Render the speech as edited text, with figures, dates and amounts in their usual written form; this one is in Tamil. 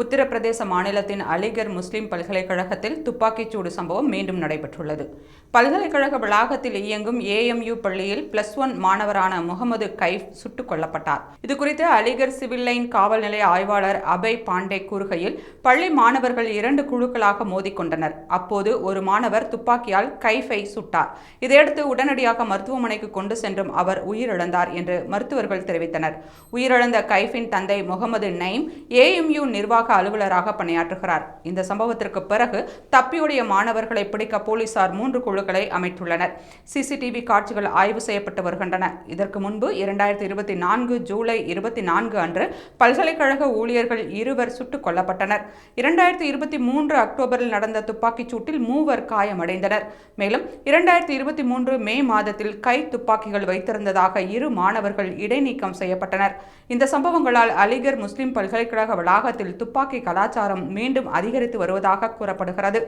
உத்தரப்பிரதேச மாநிலத்தின் அலிகர் முஸ்லிம் பல்கலைக்கழகத்தில் துப்பாக்கிச்சூடு சம்பவம் மீண்டும் நடைபெற்றுள்ளது. பல்கலைக்கழக வளாகத்தில் இயங்கும் AMU பள்ளியில் +1 மாணவரான முகமது கைஃப் சுட்டுக் கொல்லப்பட்டார். இதுகுறித்து அலிகர் சிவில் லைன் காவல் நிலைய ஆய்வாளர் அபய் பாண்டே கூறுகையில், பள்ளி மாணவர்கள் 2 குழுக்களாக மோதிக்கொண்டனர். அப்போது ஒரு மாணவர் துப்பாக்கியால் கைஃபை சுட்டார். இதையடுத்து உடனடியாக மருத்துவமனைக்கு கொண்டு சென்றும் அவர் உயிரிழந்தார் என்று மருத்துவர்கள் தெரிவித்தனர். உயிரிழந்த கைஃபின் தந்தை முகமது நைம் AMU நிர்வாக அலுவலராக பணியாற்றுகிறார். இந்த சம்பவத்திற்கு பிறகு தப்பியோடிய மாணவர்களை பிடிக்க போலீசார் 3 குழுக்களை அமைத்துள்ளனர். CCTV காட்சிகள் ஆய்வு செய்யப்பட்டு வருகின்றன. இதற்கு முன்பு 2024 ஜூலை 24 அன்று பல்கலைக்கழக ஊழியர்கள் 2 சுட்டுக் கொல்லப்பட்டனர். 2023 அக்டோபரில் நடந்த துப்பாக்கிச் சூட்டில் 3 காயமடைந்தனர். மேலும் 2023 மே மாதத்தில் கை துப்பாக்கிகள் வைத்திருந்ததாக 2 மாணவர்கள் இடைநீக்கம் செய்யப்பட்டனர். இந்த சம்பவங்களால் அலிகர் முஸ்லிம் பல்கலைக்கழக வளாகத்தில் துப்பாக்கி கலாச்சாரம் மீண்டும் அதிகரித்து வருவதாக கூறப்படுகிறது.